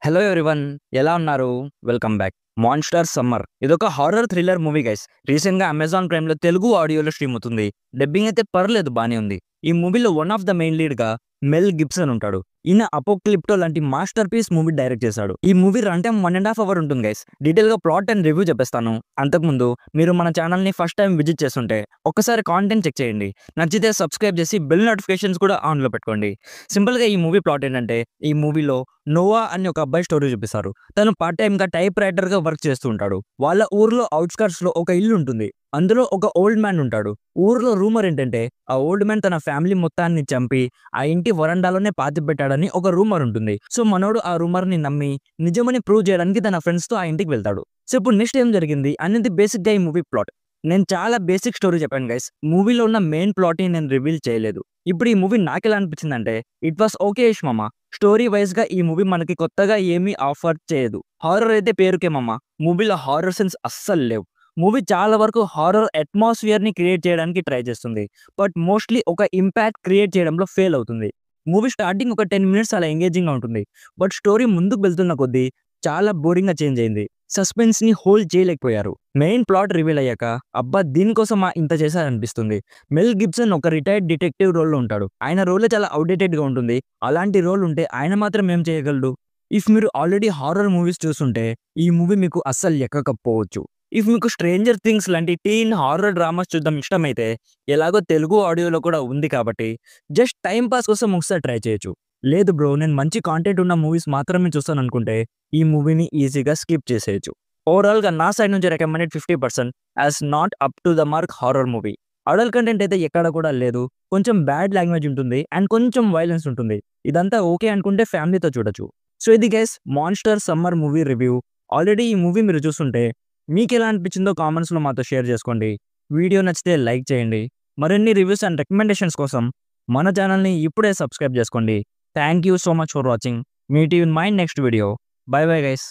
Hello everyone, ఎలా ఉన్నారు? Welcome back. 'Monster summer' ఇదొక హారర్ థ్రిల్లర్ మూవీ గైస్. రీసెంట్‌గా అమెజాన్ ప్రైమ్‌లో తెలుగు ఆడియోలో స్ట్రీమ్ అవుతుంది. డబ్బింగ్ అయితే పర్లేదు, బానే ఉంది. ఈ మూవీలో వన్ ఆఫ్ ద మెయిన్ లీడ్‌గా మెల్ గిబ్సన్ ఉంటాడు. ఈయన 'అపోక్లిప్టో' లాంటి మాస్టర్ పీస్ మూవీ డైరెక్ట్ చేశాడు. ఈ మూవీ రన్ టైమ్ 1.5 అవర్ ఉంటుంది గైస్. డీటెయిల్‌గా ప్లాట్ అండ్ రివ్యూ చెప్పేస్తాను. అంతకుముందు మీరు మన ఛానల్‌ని ఫస్ట్ టైం విజిట్ చేస్తుంటే ఒక్కసారి కాంటెంట్ చెక్ చేయండి. నచ్చితే సబ్స్క్రైబ్ చేసి బెల్ నోటిఫికేషన్స్ కూడా ఆన్‌లో పెట్టుకోండి. సింపుల్‌గా ఈ మూవీ ప్లాట్ ఏంటంటే, ఈ మూవీలో నోవా అని ఒక అబ్బాయి స్టోరీ చూపిస్తారు. తను పార్ట్ టైమ్‌గా టైప్ రైటర్‌గా వర్క్ చేస్తూ ఉంటాడు. వాళ్ళ ఊర్లో ఔట్‌స్కర్ట్స్‌లో ఒక ఇల్లు ఉంటుంది. అందులో ఒక ఓల్డ్ మ్యాన్ ఉంటాడు. ఊర్లో రూమర్ ఏంటంటే, ఆ ఓల్డ్ మ్యాన్ తన ఫ్యామిలీ మొత్తాన్ని చంపి ఆ ఇంటి వరండాలోనే పాతిపెట్టాడని ఒక రూమర్ ఉంటుంది. సో మనోడు ఆ రూమర్‌ని నమ్మి నిజమని ప్రూవ్ చేయడానికి తన ఫ్రెండ్స్‌తో ఆ ఇంటికి వెళ్తాడు. సో ఇప్పుడు నెక్స్ట్ ఏం జరిగింది అనేది బేసిక్‌గా ఈ మూవీ ప్లాట్. నేను చాలా బేసిక్ స్టోరీ చెప్పాను గైస్. మూవీలో ఉన్న మెయిన్ ప్లాట్‌ని నేను రివీల్ చేయలేదు. ఇప్పుడు ఈ మూవీ నాకెలా అనిపించిందంటే, ఇట్ వాస్ ఓకే-ఇష్ మామ. స్టోరీ వైస్‌గా ఈ మూవీ మనకి కొత్తగా ఏమీ ఆఫర్ చేయదు. హారర్ అయితే పేరుకే మామ. మూవీలో హారర్ సీన్స్ అస్సలు లేవు. మూవీ చాలా వరకు హారర్ అట్మాస్ఫియర్‌ని క్రియేట్ చేయడానికి ట్రై చేస్తుంది. బట్ మోస్ట్‌లీ ఒక ఇంపాక్ట్ క్రియేట్ చేయడంలో ఫెయిల్ అవుతుంది. మూవీ స్టార్టింగ్ ఒక 10 మినిట్స్ అలా ఎంగేజింగ్‌గా ఉంటుంది. బట్ స్టోరీ ముందుకు వెళ్తున్న కొద్దీ చాలా బోరింగ్‌గా చేంజ్ అయింది. సస్పెన్స్‌ని హోల్డ్ చేయలేకపోయారు. మెయిన్ ప్లాట్ రివీల్ అయ్యాక అబ్బా! దీనికోసమా ఇంత చేశారనిపిస్తుంది. మెల్ గిబ్సన్ ఒక రిటైర్డ్ డిటెక్టివ్ రోల్‌లో ఉంటాడు. ఆయన రోలే చాలా ఔట్‌డేటెడ్‌గా ఉంటుంది. అలాంటి రోల్ ఉంటే ఆయన మాత్రం ఏం చేయగలడు? ఇఫ్ మీరు ఆల్రెడీ హారర్ మూవీస్ చూసుంటే ఈ మూవీ మీకు అస్సలు ఎక్కకపోవచ్చు. ఇఫ్ మీకు 'స్ట్రేంజర్ థింగ్స్' లాంటి టీన్ హారర్ డ్రామాస్ చూడడం ఇష్టమైతే, ఎలాగో తెలుగు ఆడియోలో కూడా ఉంది కాబట్టి జస్ట్ టైమ్ పాస్ కోసం ఒకసారి ట్రై చేయొచ్చు. లేదు బ్రో, నేను మంచి కంటెంట్ ఉన్న మూవీస్ మాత్రమే చూస్తాననుకుంటే ఈ మూవీని ఈజీగా స్కిప్ చేసేయొచ్చు. ఓవరాల్‌గా నా సైడ్ నుంచి recommended 50% as not up to the mark horror movie. Adult content అయితే ఎక్కడ కూడా లేదు. కొంచెం బ్యాడ్ లాంగ్వేజ్ ఉంటుంది అండ్ కొంచెం వైలెన్స్ ఉంటుంది. ఇదంతా ఓకే అనుకుంటే ఫ్యామిలీతో చూడొచ్చు. సో ఇది guys 'monster summer' movie review. Already ఈ మూవీ మీరు చూసుంటే మీకెలా అనిపించిందో కామెంట్స్‌లో మాతో షేర్ చేసుకోండి. వీడియో నచ్చితే లైక్ చేయండి. మరిన్ని రివ్యూస్ అండ్ రికమెండేషన్స్ కోసం మన ఛానల్‌ని ఇప్పుడే సబ్స్క్రైబ్ చేసుకోండి. Thank you so much for watching. Meet you in my next video. By bye guys.